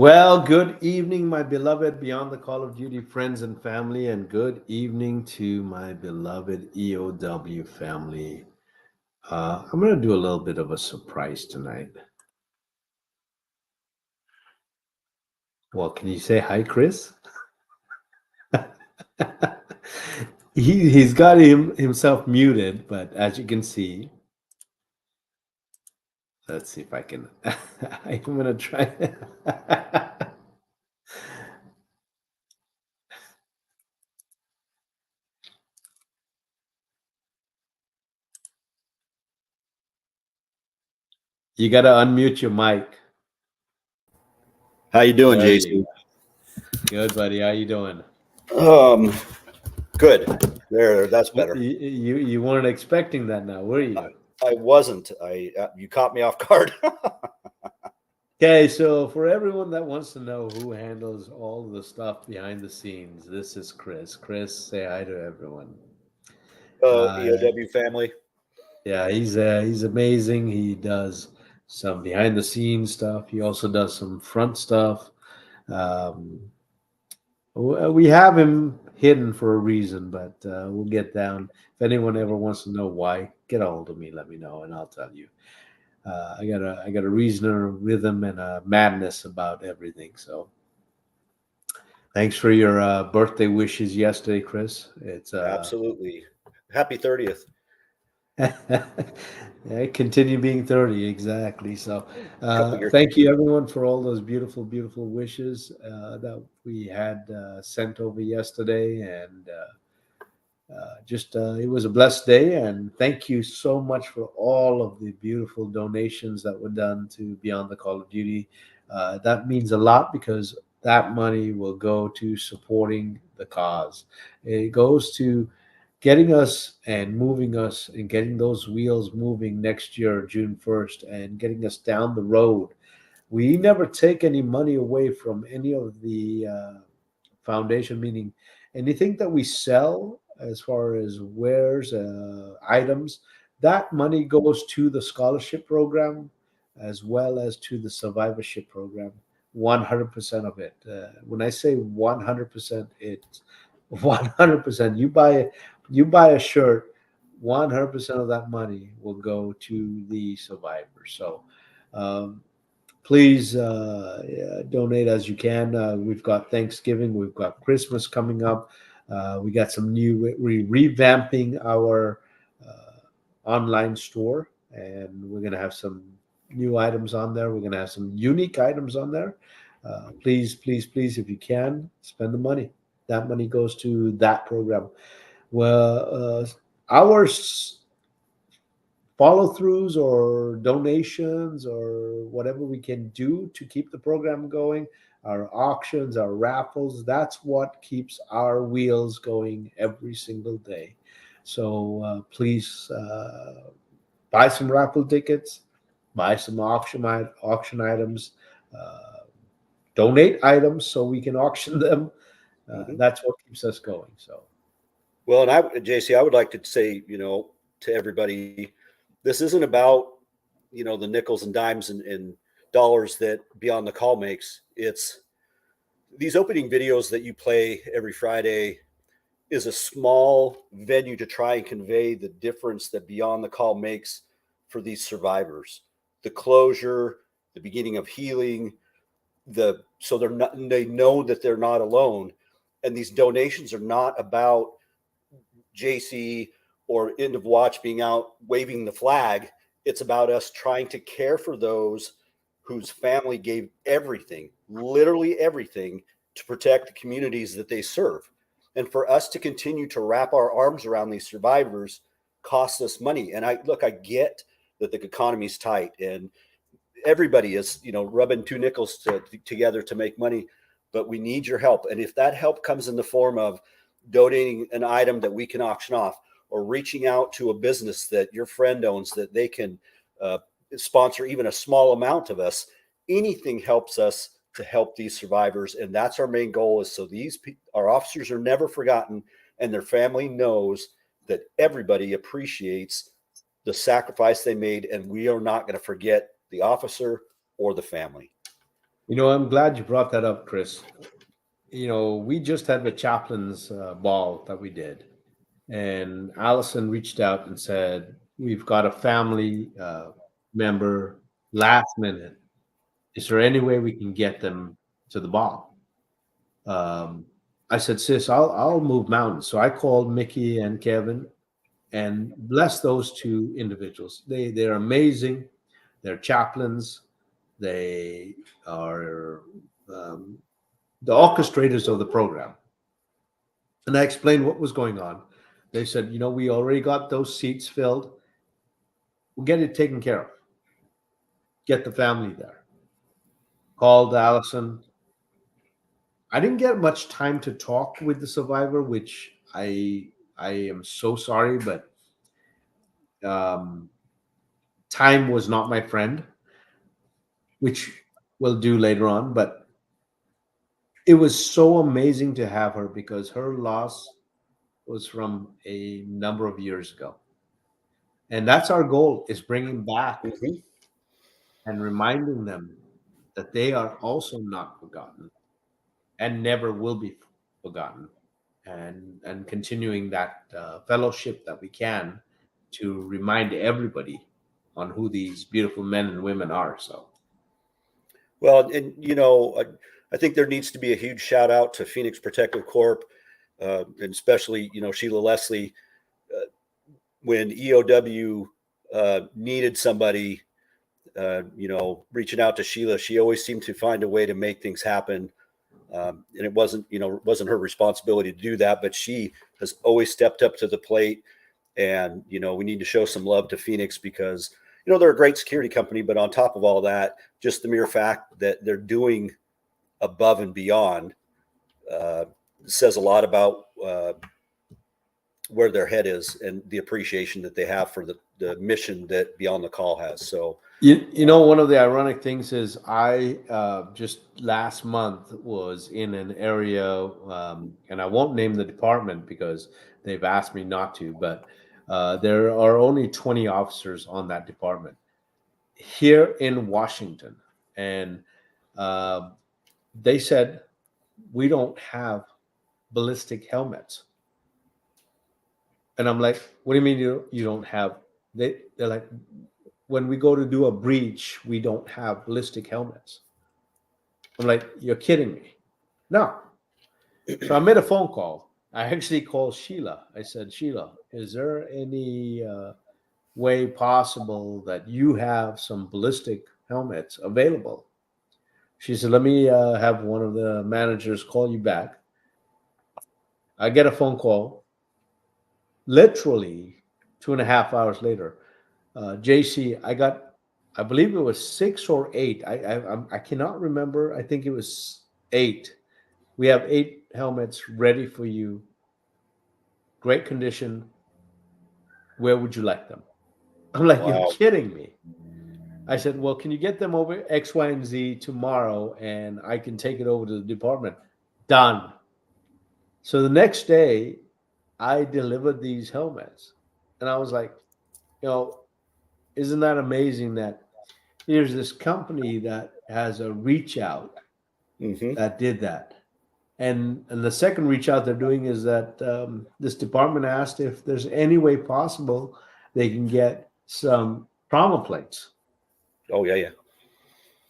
Well, good evening, my beloved Beyond the Call of Duty friends and family, and good evening to my beloved EOW family. I'm going to do a little bit of a surprise tonight. Well, can you say hi, Chris? He's got himself muted, but as you can see, let's see if I can. I'm going to try. You got to unmute your mic. How you doing, There you JC? go. Good, buddy. How you doing? Um, Good. That's You, better. you weren't expecting that now, were you? I wasn't. You caught me off guard. Okay, so for everyone that wants to know who handles all the stuff behind the scenes, this is Chris. Chris, say hi to everyone. EOW family. Yeah, he's amazing. He does some behind the scenes stuff. He also does some front stuff. Um, we have him hidden for a reason, but we'll get down. If anyone ever wants to know why, get a hold of me. Let me know, and I'll tell you. I got a reason, a rhythm, and a madness about everything. So thanks for your birthday wishes yesterday, Chris. It's Absolutely. Happy 30th. yeah, continue being 30 exactly. So Couple years. thank you everyone for all those beautiful, beautiful wishes that we had sent over yesterday, and just it was a blessed day. And thank you so much for all of the beautiful donations that were done to Beyond the Call of Duty. That means a lot because that money will go to supporting the cause. It goes to getting us and moving us and getting those wheels moving next year, June 1st, and getting us down the road. We never take any money away from any of the foundation, meaning anything that we sell as far as wares, items, that money goes to the scholarship program as well as to the survivorship program. 100% of it. When I say 100%, it's 100%. You buy a shirt, 100% of that money will go to the survivors. So um, please donate as you can. We've got Thanksgiving, we've got Christmas coming up. We got some new, we're revamping our online store, and we're going to have some new items on there. We're going to have some unique items on there. Please, please, please, if you can, spend the money. That money goes to that program. Well, our follow throughs or donations or whatever we can do to keep the program going, our auctions, our raffles, that's what keeps our wheels going every single day. So please buy some raffle tickets, buy some auction items, uh, donate items so we can auction them. Mhm. That's what keeps us going. So Well, and JC, I would like to say, to everybody, this isn't about, the nickels and dimes and dollars that Beyond the Call makes. It's these opening videos that you play every Friday is a small venue to try and convey the difference that Beyond the Call makes for these survivors. The closure, the beginning of healing, they know that they're not alone. And these donations are not about JC or End of Watch being out waving the flag. It's about us trying to care for those whose family gave everything, literally everything, to protect the communities that they serve. And for us to continue to wrap our arms around these survivors costs us money. And I get that the economy's tight and everybody is, rubbing two nickels together to make money, but we need your help. And if that help comes in the form of donating an item that we can auction off, or reaching out to a business that your friend owns that they can uh, sponsor even a small amount of us, anything helps us to help these survivors. And that's our main goal, is so our officers are never forgotten, and their family knows that everybody appreciates the sacrifice they made, and we are not going to forget the officer or the family. I'm glad you brought that up, Chris. We just had the chaplain's ball that we did, and Allison reached out and said, "We've got a family member last minute. Is there any way we can get them to the ball?" Um, I said, "Sis, I'll move mountains." So I called Mickey and Kevin, and bless those two individuals. They're amazing. They're chaplains. They are um, the orchestrators of the program. And I explained what was going on. They said, we already got those seats filled. We'll get it taken care of. Get the family there. Called Allison. I didn't get much time to talk with the survivor, which I am so sorry, but um, time was not my friend, which we'll do later on. But it was so amazing to have her because her loss was from a number of years ago. And that's our goal, is bringing back Mhm. and reminding them that they are also not forgotten and never will be forgotten, and continuing that fellowship that we can to remind everybody on who these beautiful men and women are. So Well, and I think there needs to be a huge shout out to Phoenix Protective Corp, and especially Sheila Leslie, uh, when EOW needed somebody. Reaching out to Sheila, she always seemed to find a way to make things happen. And it wasn't her responsibility to do that, but she has always stepped up to the plate. And we need to show some love to Phoenix because they're a great security company, but on top of all that, just the mere fact that they're doing above and beyond uh, says a lot about where their head is and the appreciation that they have for the mission that Beyond the Call has. So, one of the ironic things is I just last month was in an area, and I won't name the department because they've asked me not to, but there are only 20 officers on that department here in Washington. And uh, they said, we don't have ballistic helmets. And I'm like, what do you mean you don't have? They're like, when we go to do a breach, we don't have ballistic helmets. I'm like, you're kidding me. No. So I made a phone call. I actually called Sheila. I said, Sheila, is there any way possible that you have some ballistic helmets available? She said, let me have one of the managers call you back. I get a phone call literally 2.5 hours later. JC, I believe it was 6 or 8. I cannot remember. I think it was 8. We have 8 helmets ready for you. Great condition. Where would you like them? I'm like, you're wow. kidding me. I said, well, can you get them over X, Y, and Z tomorrow, and I can take it over to the department? Done. So the next day, I delivered these helmets, and I was like, you know, isn't that amazing that here's this company that has a reach out Hmm. that did that. And the second reach out they're doing is that this department asked if there's any way possible they can get some trauma plates. Oh yeah, yeah.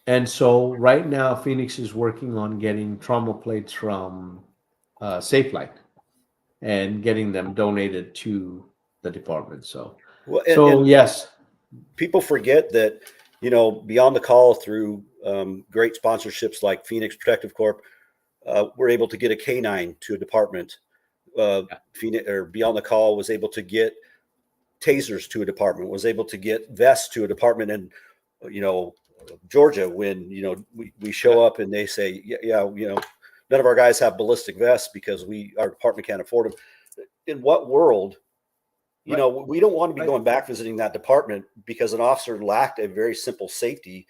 And so right now, Phoenix is working on getting trauma plates from SafeLight and getting them donated to the department. So, Well, so and yes, people forget that Beyond the Call through great sponsorships like Phoenix Protective Corp, we're able to get a canine to a department. Phoenix or Beyond the Call was able to get tasers to a department, was able to get vests to a department. And you know Georgia, when we show up and they say, yeah, none of our guys have ballistic vests because our department can't afford them. In what world? right, We don't want to be right. going back visiting that department because an officer lacked a very simple safety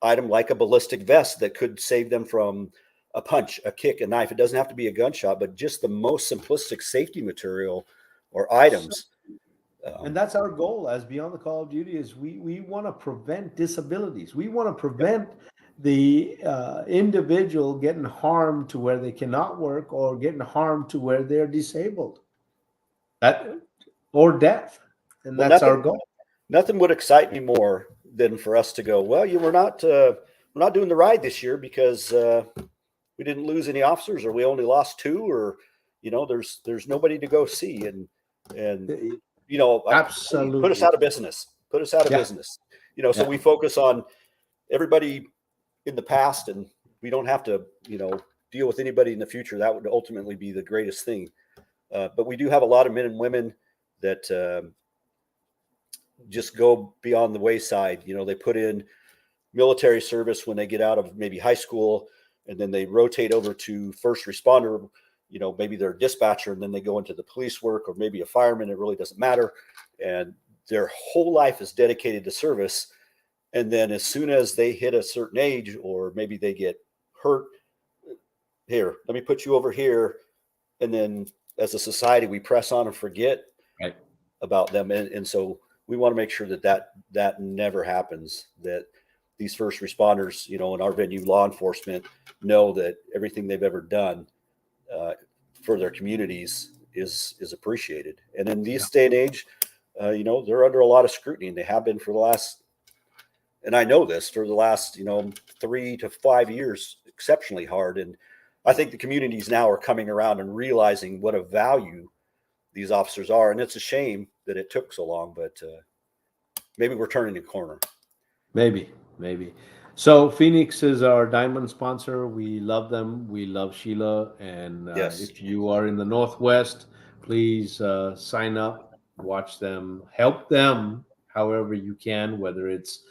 item like a ballistic vest that could save them from a punch, a kick, a knife. It doesn't have to be a gunshot, but just the most simplistic safety material or So, items. and Um, that's our goal as Beyond the Call of Duty is we want to prevent disabilities. We want to prevent the individual getting harmed to where they cannot work, or getting harmed to where they're disabled, that or death, and Well, that's our goal. nothing would excite me more than for us to go, well, you were not we're not doing the ride this year because we didn't lose any officers, or we only lost two, or there's nobody to go see, and put us Absolutely. out of business, put us out of Yeah. business. So Yeah. we focus on everybody in the past, and we don't have to deal with anybody in the future. That would ultimately be the greatest thing. But we do have a lot of men and women that just go beyond the wayside. They put in military service when they get out of maybe high school, and then they rotate over to first responder. Maybe they're a dispatcher, and then they go into the police work, or maybe a fireman. It really doesn't matter. And their whole life is dedicated to service. And then as soon as they hit a certain age, or maybe they get hurt, here, let me put you over here. And then as a society, we press on and forget Right. about them. And so we want to make sure that never happens, that these first responders, in our venue, law enforcement, know that everything they've ever done for their communities is appreciated. And in this day and age, they're under a lot of scrutiny, and they have been for the last, and I know this, for the last 3 to 5 years, exceptionally hard. And I think the communities now are coming around and realizing what a value these officers are. And it's a shame that it took so long, but maybe we're turning a corner. Maybe. So Phoenix is our diamond sponsor. We love them. We love Sheila. And Yes. if you are in the Northwest, please sign up, watch them, help them however you can, whether it's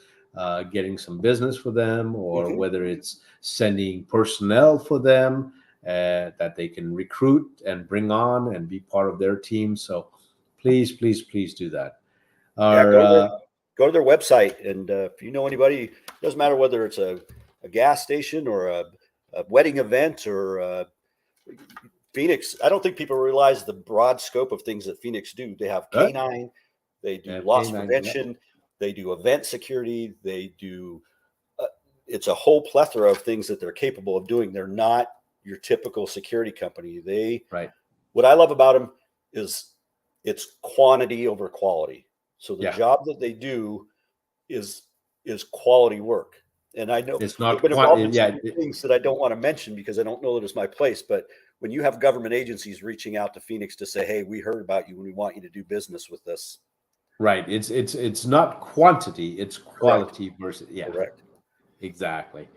getting some business for them, or Mhm. whether it's sending personnel for them that they can recruit and bring on and be part of their team. So please do that. Yeah, Our go to their website, and if you know anybody, it doesn't matter whether it's a gas station, or a wedding event, or Phoenix. I don't think people realize the broad scope of things that Phoenix do. They have Right. canine, they do loss K9, prevention, they do event security, they do. It's a whole plethora of things that they're capable of doing. They're not your typical security company. right. What I love about them is it's quantity over quality. So the Yeah. job that they do is quality work. And I know It's they've not been involved in yeah. some things that I don't want to mention because I don't know that it's my place. But when you have government agencies reaching out to Phoenix to say, "Hey, we heard about you and we want you to do business with us," Right. It's not quantity, it's correct, quality versus correct, exactly.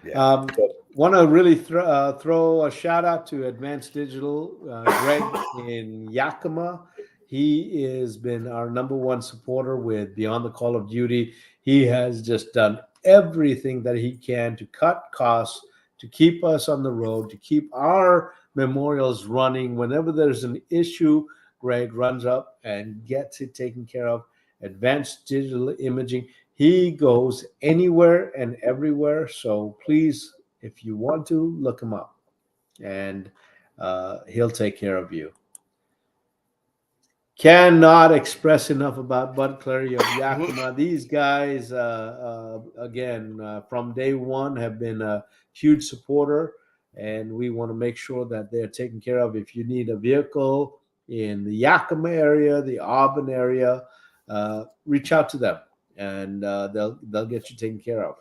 yeah. Um, So, Want to really throw a shout out to Advanced Digital, Greg in Yakima. He has been our number one supporter with Beyond the Call of Duty. He has just done everything that he can to cut costs, to keep us on the road, to keep our memorials running. Whenever there's an issue, Greg runs up and gets it taken care of. Advanced Digital Imaging. He goes anywhere and everywhere. So please, if you want to, look him up, and he'll take care of you. Cannot express enough about Bud Clary of Yakima. These guys, again, from day one, have been a huge supporter, and we want to make sure that they're taken care of. If you need a vehicle in the Yakima area, the Auburn area, reach out to them, and they'll get you taken care of.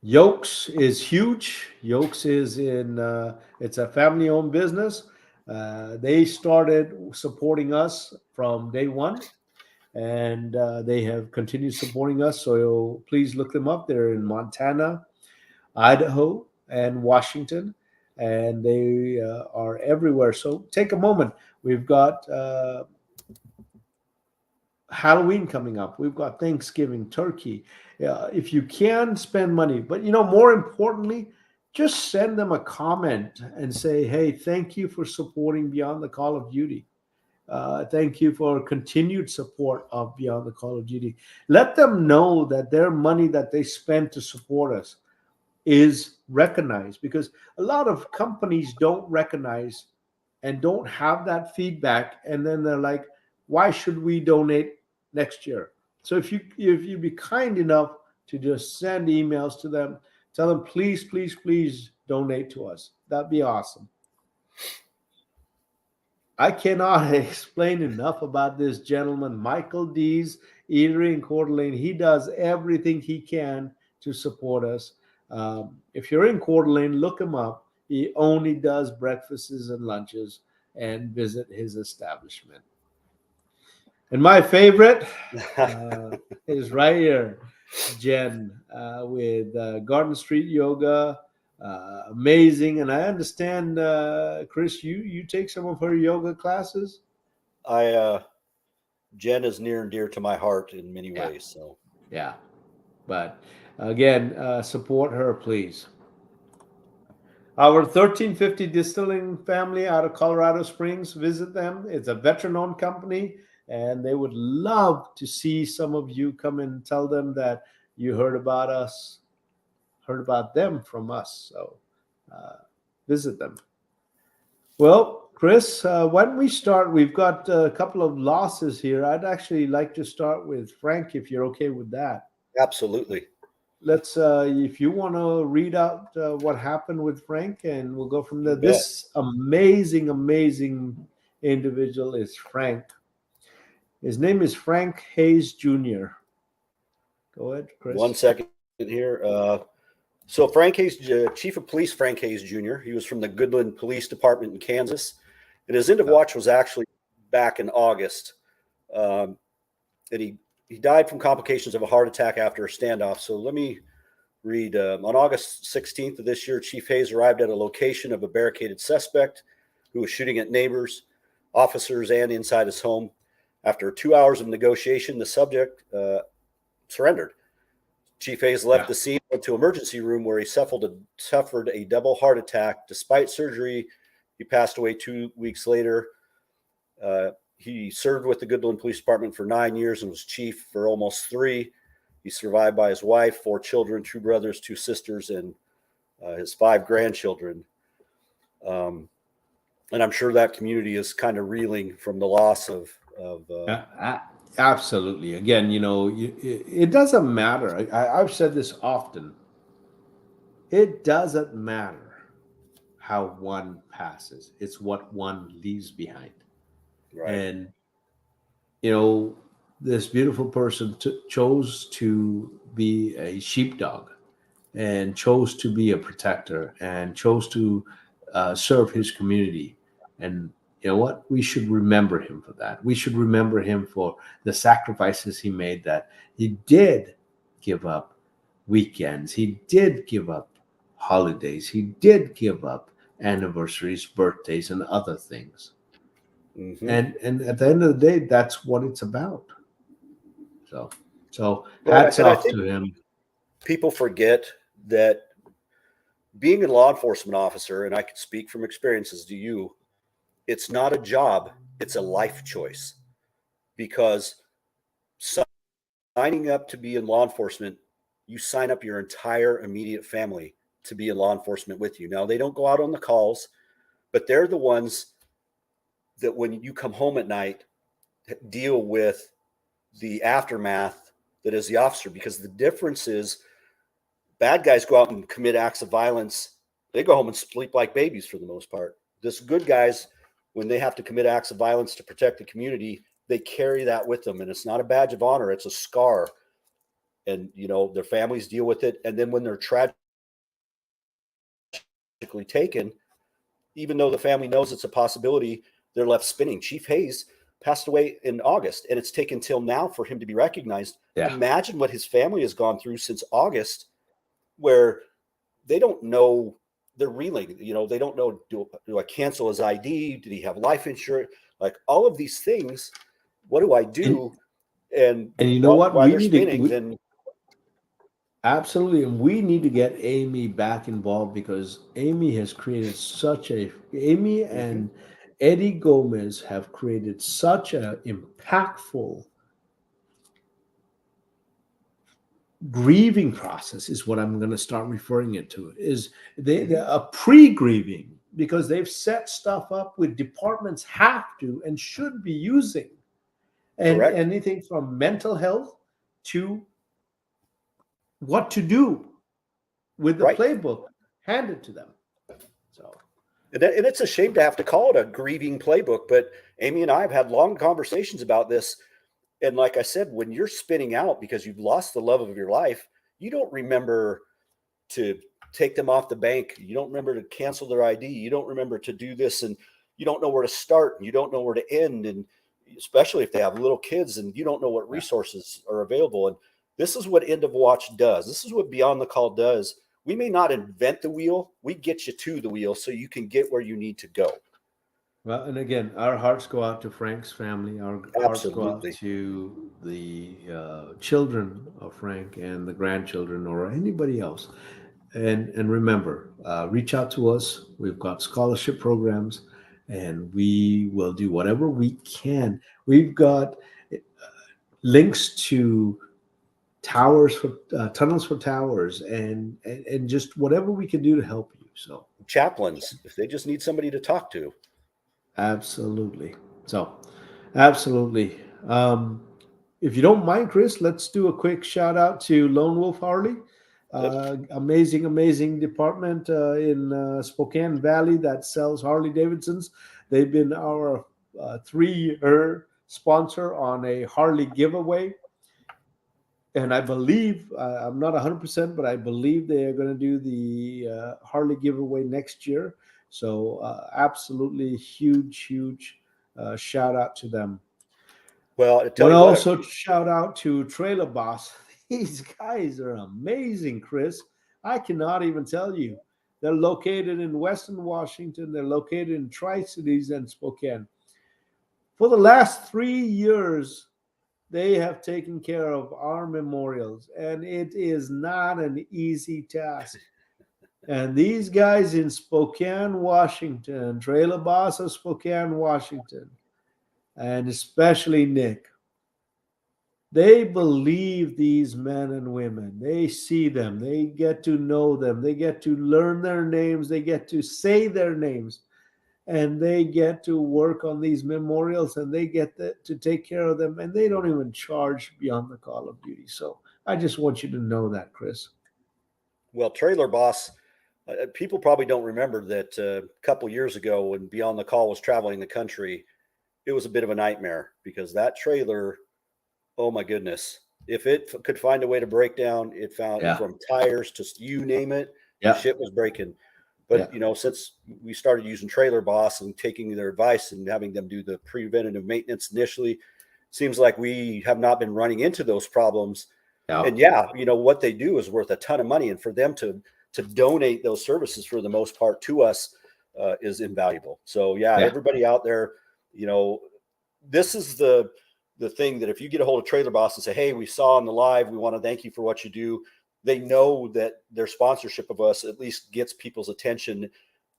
Yokes is huge. Yokes is in it's a family-owned business. They started supporting us from day one, and they have continued supporting us. So please look them up. They're in Montana, Idaho, and Washington, and they are everywhere. So take a moment. We've got Halloween coming up. We've got Thanksgiving, turkey. If you can spend money, but more importantly, just send them a comment and say, "Hey, thank you for supporting Beyond the Call of Duty. Thank you for continued support of Beyond the Call of Duty." Let them know that their money that they spend to support us is recognized, because a lot of companies don't recognize and don't have that feedback, and then they're like, "Why should we donate next year?" So if you be kind enough to just send emails to them. Tell them, please, please, please donate to us. That'd be awesome. I cannot explain enough about this gentleman, Michael Dees, Eatery in Coeur d'Alene. He does everything he can to support us. If you're in Coeur d'Alene, look him up. He only does breakfasts and lunches, and visit his establishment. And my favorite is right here, Jen, with Garden Street Yoga. Amazing. And I understand, Chris, you take some of her yoga classes. Jen is near and dear to my heart in many Yeah. ways. So Yeah. But again, support her, please. Our 1350 Distilling family out of Colorado Springs, visit them. It's a veteran-owned company, and they would love to see some of you come and tell them that you heard about us, heard about them from us. So visit them. Well, Chris, why don't we start? We've got a couple of losses here. I'd actually like to start with Frank, if you're okay with that. absolutely. Let's, if you want to read out what happened with Frank, and we'll go from there. You bet. This amazing individual is Frank. His name is Frank Hayes Jr. Go ahead, Chris. 1 second here. So Frank Hayes, Chief of Police Frank Hayes Jr., he was from the Goodland Police Department in Kansas. And his end of watch was actually back in August. And he died from complications of a heart attack after a standoff. So let me read. On August 16th of this year, Chief Hayes arrived at a location of a barricaded suspect who was shooting at neighbors, officers, and inside his home. After 2 hours of negotiation, the subject surrendered. Chief Hayes left the scene, went to emergency room where he suffered a double heart attack. Despite surgery, he passed away 2 weeks later. He served with the Goodland Police Department for 9 years and was chief for almost 3. He's survived by his wife, 4 children, 2 brothers, 2 sisters, and his 5 grandchildren. And I'm sure that community is kind of reeling from the loss of absolutely. Again, it doesn't matter. I've said this often. It doesn't matter how one passes. It's what one leaves behind. Right. And, this beautiful person chose to be a sheepdog, and chose to be a protector, and chose to serve his community. And you know what? We should remember him for that. We should remember him for the sacrifices he made, that he did give up weekends. He did give up holidays. He did give up anniversaries, birthdays, and other things. Mm-hmm. And at the end of the day, that's what it's about. So hats off to him. People forget that being a law enforcement officer, and I can speak from experiences to you, it's not a job, it's a life choice. Because signing up to be in law enforcement, you sign up your entire immediate family to be in law enforcement with you. Now, they don't go out on the calls, but they're the ones that when you come home at night, deal with the aftermath that is the officer. Because the difference is, bad guys go out and commit acts of violence. They go home and sleep like babies for the most part. This good guys, when they have to commit acts of violence to protect the community, they carry that with them. And it's not a badge of honor. It's a scar. And, their families deal with it. And then when they're tragically taken, even though the family knows it's a possibility, they're left spinning. Chief Hayes passed away in August, and it's taken till now for him to be recognized. Yeah. Imagine what his family has gone through since August, where they don't know, they're reeling. They don't know, do I cancel his ID? Did he have life insurance? Like all of these things, what do I do? And you know what? While they're spinning, then absolutely, and we need to get Amy back involved, because Amy has created Amy and Eddie Gomez have created such an impactful grieving process, is what I'm going to start referring it to. Is they're a pre-grieving, because they've set stuff up with departments have to and should be using, and correct. Anything from mental health to what to do with the Right. playbook handed to them. So, And it's a shame to have to call it a grieving playbook, but Amy and I have had long conversations about this. And like I said, when you're spinning out because you've lost the love of your life, you don't remember to take them off the bank. You don't remember to cancel their ID. You don't remember to do this, and you don't know where to start and you don't know where to end. And especially if they have little kids and you don't know what resources are available. And this is what End of Watch does. This is what Beyond the Call does. We may not invent the wheel. We get you to the wheel so you can get where you need to go. well, and again, our hearts go out to Frank's family. Our hearts go out Absolutely. to the children of Frank and the grandchildren or anybody else. And remember, reach out to us. We've got scholarship programs, and we will do whatever we can. We've got links to towers for tunnels for towers, and just whatever we can do to help you. So Chaplains, if they just need somebody to talk to. absolutely. So absolutely. If you don't mind, Chris, let's do a quick shout out to Lone Wolf Harley. Amazing department in Spokane Valley that sells Harley Davidsons. They've been our 3-year sponsor on a Harley giveaway. And I believe, I'm not 100%, but I believe they are going to do the Harley giveaway next year. So absolutely huge shout out to them. Well, I Want tell to you what, also shout out to Trailer Boss. These guys are amazing, Chris. I cannot even tell you. They're located in Western Washington. They're located in Tri-Cities and Spokane. For the last 3 years, they have taken care of our memorials, and it is not an easy task. And these guys in Spokane, Washington, Trailer Boss of Spokane, Washington, and especially Nick, they believe these men and women. They see them. They get to know them. They get to learn their names. They get to say their names. And they get to work on these memorials and they get to take care of them. And they don't even charge Beyond the Call of Duty. So I just want you to know that, Chris. well, Trailer Boss, people probably don't remember that a couple years ago when Beyond the Call was traveling the country, it was a bit of a nightmare because that trailer, oh my goodness, if it could find a way to break down, it found Yeah. from tires to you name it, Yeah. shit was breaking. Yeah. But since we started using Trailer Boss and taking their advice and having them do the preventative maintenance initially, seems like we have not been running into those problems. Yeah. And yeah, what they do is worth a ton of money, and for them to donate those services for the most part to us is invaluable. So yeah, everybody out there, this is the thing that if you get a hold of Trailer Boss and say, hey, we saw on the live, we want to thank you for what you do, they know that their sponsorship of us at least gets people's attention,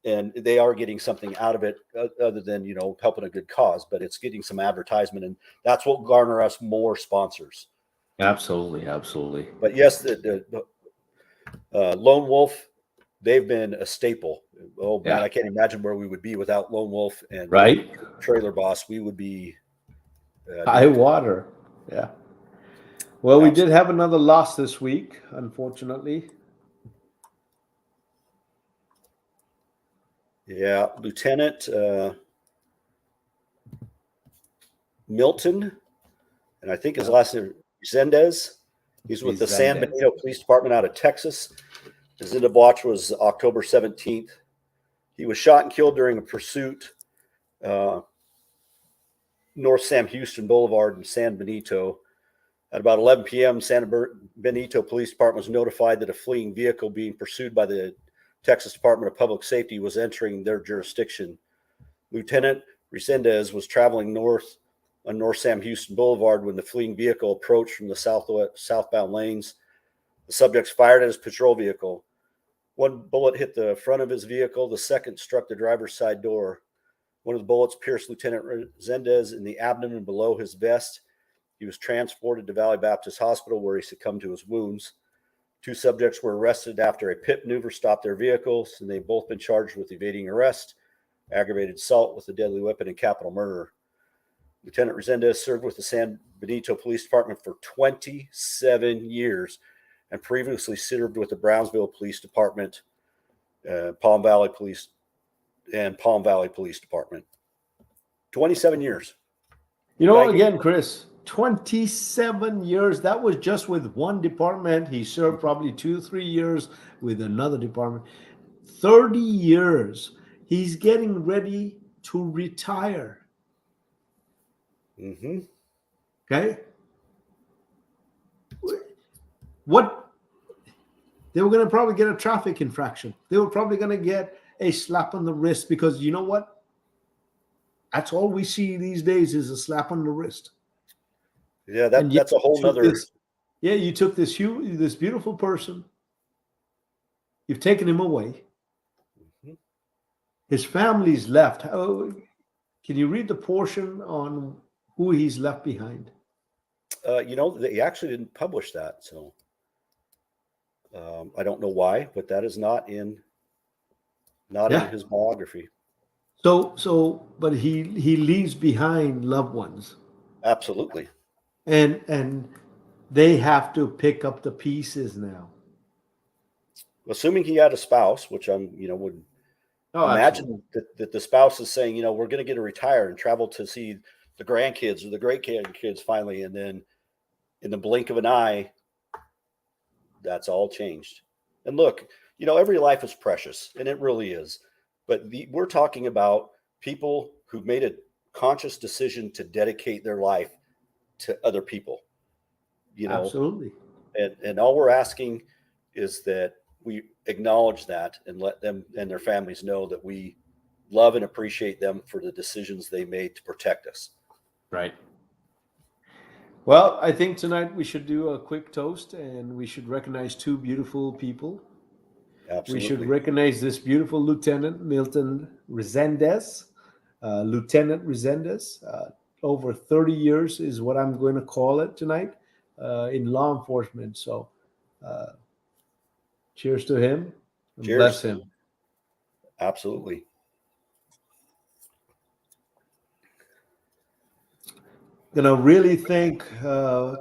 and they are getting something out of it other than helping a good cause, but it's getting some advertisement, and that's what garner us more sponsors. Absolutely. But yes, the Lone Wolf, they've been a staple. Oh man, I can't imagine where we would be without Lone Wolf and Right. Trailer Boss. We would be high water. Yeah. Well, we did have another loss this week, unfortunately. Yeah, Lieutenant Milton, and I think his last name Resendez. He's with the San Benito Police Department out of Texas. His end of watch was October 17th. He was shot and killed during a pursuit North Sam Houston Boulevard in San Benito. At about 11 p.m., San Benito Police Department was notified that a fleeing vehicle being pursued by the Texas Department of Public Safety was entering their jurisdiction. Lieutenant Resendez was traveling north on North Sam Houston Boulevard when the fleeing vehicle approached from the southbound lanes. The subjects fired at his patrol vehicle. One bullet hit the front of his vehicle. The second struck the driver's side door. One of the bullets pierced Lieutenant Resendez in the abdomen below his vest. He was transported to Valley Baptist Hospital where he succumbed to his wounds. 2 subjects were arrested after a pit maneuver stopped their vehicles, and they've both been charged with evading arrest, aggravated assault with a deadly weapon, and capital murder. Lieutenant Resendez served with the San Benito Police Department for 27 years. and previously served with the Brownsville Police Department, Palm Valley Police Department. 27 years. You know, Thank you. again, Chris, 27 years. That was just with one department. He served probably 2-3 years with another department. 30 years. He's getting ready to retire. Mm-hmm. Okay. What? They were going to probably get a traffic infraction. They were probably going to get a slap on the wrist, because you know what? That's all we see these days is a slap on the wrist. Yeah, that's a whole nother. Yeah, you took this beautiful person. You've taken him away. Mm-hmm. His family's left. How, can you read the portion on who he's left behind? They actually didn't publish that, so I don't know why, but that is not in his biography. But he leaves behind loved ones. Absolutely. And they have to pick up the pieces now. Assuming he had a spouse, which would imagine that the spouse is saying, we're going to get to retire and travel to see the grandkids or the great grandkids finally, and then in the blink of an eye, that's all changed. And look, every life is precious, and it really is. But we're talking about people who made a conscious decision to dedicate their life to other people. Absolutely. And all we're asking is that we acknowledge that and let them and their families know that we love and appreciate them for the decisions they made to protect us. Right. Well, I think tonight we should do a quick toast, and we should recognize two beautiful people. Absolutely. We should recognize this beautiful Lieutenant Milton Resendez. Lieutenant Resendez, over 30 years is what I'm going to call it tonight in law enforcement. So cheers to him. And cheers. Bless him. Absolutely. Gonna really thank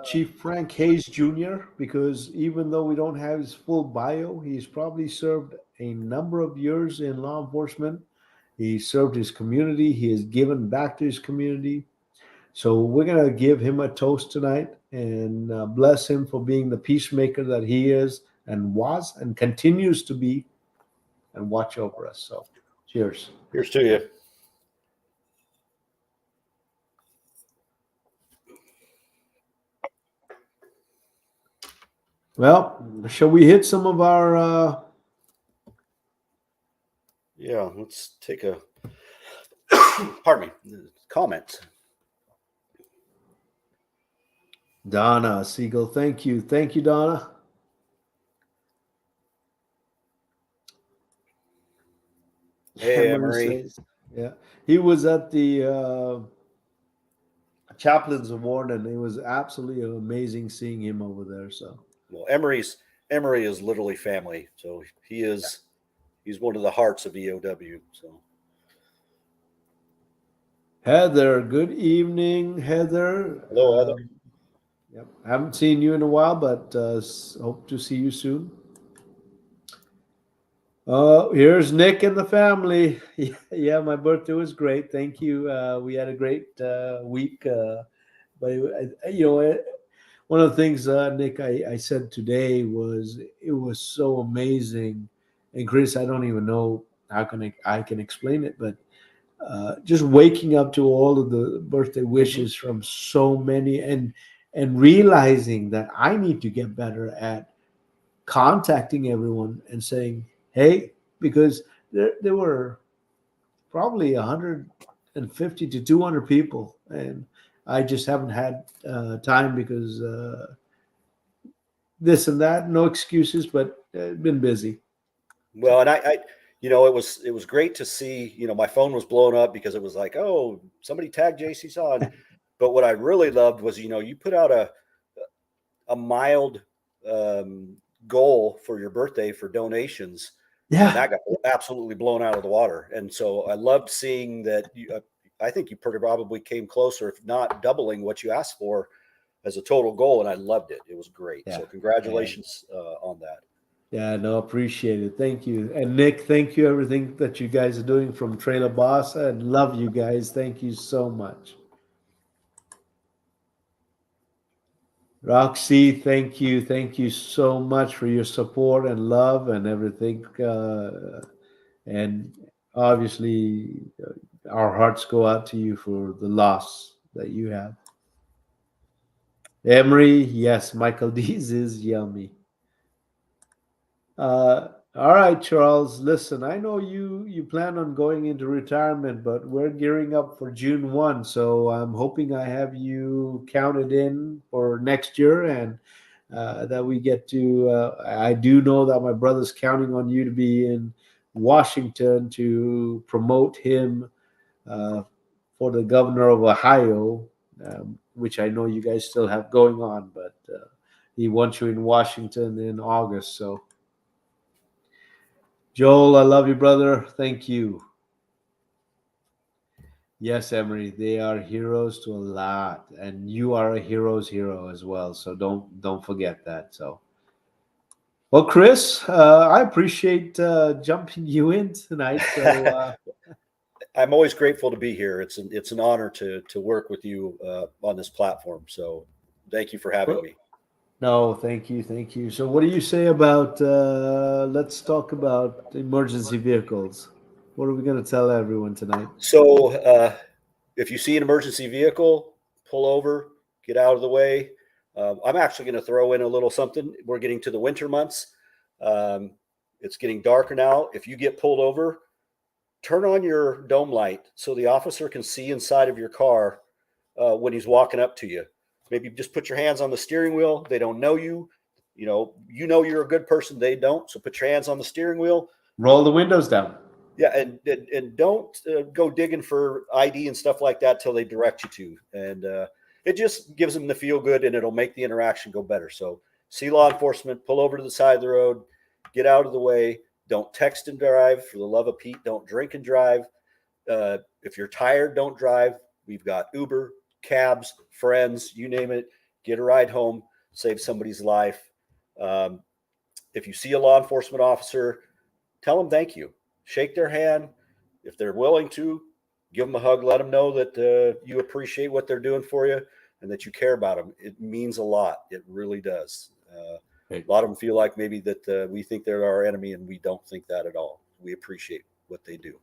Chief Frank Hayes Jr., because even though we don't have his full bio, he's probably served a number of years in law enforcement. He served his community. He has given back to his community. So we're gonna give him a toast tonight and bless him for being the peacemaker that he is and was and continues to be, and watch over us. So cheers. Cheers to you. Well, shall we hit some of our yeah, let's take a pardon me, comments. Donna Siegel, thank you, Donna. Hey, Emery. Says, yeah, he was at the Chaplains Award, and it was absolutely amazing seeing him over there. So, well, Emery is literally family, so he's one of the hearts of EOW. So, Heather, good evening, Heather. Hello, Heather. Yep, haven't seen you in a while, but hope to see you soon. Here's Nick and the family. Yeah, my birthday was great. Thank you. We had a great week. But one of the things, Nick, I said today was it was so amazing. And Chris, I don't even know how I can explain it, but just waking up to all of the birthday wishes from so many, and realizing that I need to get better at contacting everyone and saying, hey, because there were probably 150 to 200 people, and I just haven't had time because this and that, no excuses, but been busy. Well, and I it was great to see, my phone was blowing up because it was like, oh, somebody tagged JC Son. But what I really loved was, you put out a mild goal for your birthday for donations. Yeah. And that got absolutely blown out of the water. And so I loved seeing that I think you probably came closer, if not doubling what you asked for as a total goal, and I loved it. It was great. Yeah. So congratulations on that. Yeah, no, appreciate it. Thank you. And Nick, thank you everything that you guys are doing from Trailer Boss. I love you guys. Thank you so much. Roxy, thank you. Thank you so much for your support and love and everything. And obviously, our hearts go out to you for the loss that you have. Emery, yes, Michael Dees is yummy. All right, Charles. Listen, I know you plan on going into retirement, but we're gearing up for June 1, so I'm hoping I have you counted in for next year, and that we get to. I do know that my brother's counting on you to be in Washington to promote him for the governor of Ohio, which I know you guys still have going on, but he wants you in Washington in August, so. Joel, I love you, brother. Thank you. Yes, Emery, they are heroes to a lot, and you are a hero's hero as well. So don't forget that. So, well, Chris, I appreciate jumping you in tonight. So, I'm always grateful to be here. It's an honor to work with you on this platform. So thank you for having me. No, thank you, thank you. So, what do you say about? Let's talk about emergency vehicles. What are we going to tell everyone tonight? So, if you see an emergency vehicle, pull over, get out of the way. I'm actually going to throw in a little something. We're getting to the winter months. It's getting darker now. If you get pulled over, turn on your dome light so the officer can see inside of your car when he's walking up to you. Maybe just put your hands on the steering wheel. They don't know you. You know you're a good person. They don't. So put your hands on the steering wheel. Roll the windows down. Yeah, and don't go digging for ID and stuff like that till they direct you to. And it just gives them the feel good, and it'll make the interaction go better. So see law enforcement, pull over to the side of the road, get out of the way. Don't text and drive. For the love of Pete, don't drink and drive. If you're tired, don't drive. We've got Uber, cabs, friends, you name it. Get a ride home, save somebody's life. If you see a law enforcement officer, tell them thank you. Shake their hand. If they're willing to, give them a hug. Let them know that you appreciate what they're doing for you and that you care about them. It means a lot. It really does. A lot of them feel like maybe that we think they're our enemy, and we don't think that at all. We appreciate what they do.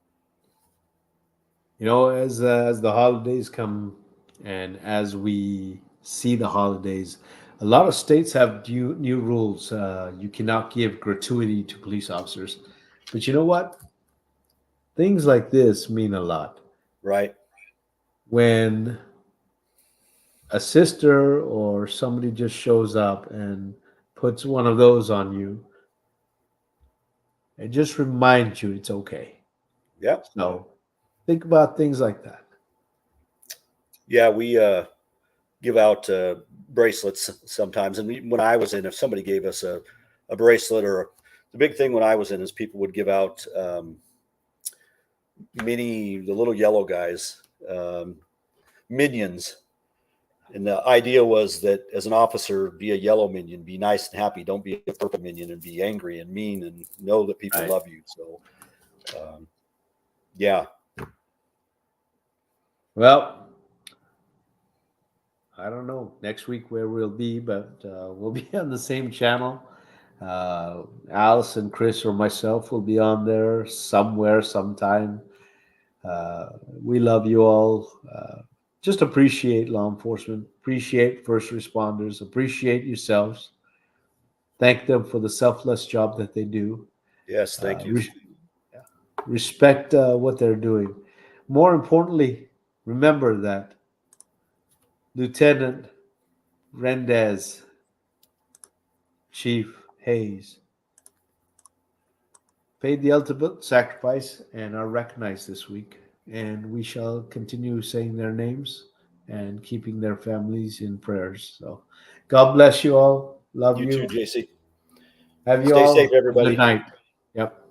You know, as the holidays come and as we see the holidays, a lot of states have new rules. You cannot give gratuity to police officers. But you know what? Things like this mean a lot. Right. When a sister or somebody just shows up and puts one of those on you, it just reminds you it's okay. Yeah. So think about things like that. Yeah, we give out bracelets sometimes. And when I was in, if somebody gave us a bracelet, or the big thing when I was in is people would give out the little yellow guys, minions. And the idea was that as an officer, be a yellow minion, be nice and happy. Don't be a purple minion and be angry and mean, and know that people love you. So, yeah. Well, I don't know next week where we'll be, but we'll be on the same channel. Alice and Chris or myself will be on there somewhere, sometime. We love you all. Just appreciate law enforcement, appreciate first responders, appreciate yourselves. Thank them for the selfless job that they do. Yes, thank you. Respect what they're doing. More importantly, remember that Lieutenant Rendez, Chief Hayes, paid the ultimate sacrifice and are recognized this week. And we shall continue saying their names and keeping their families in prayers. So God bless you all. Love you. You too, JC. Have you Stay all safe, everybody. Good night. Yep.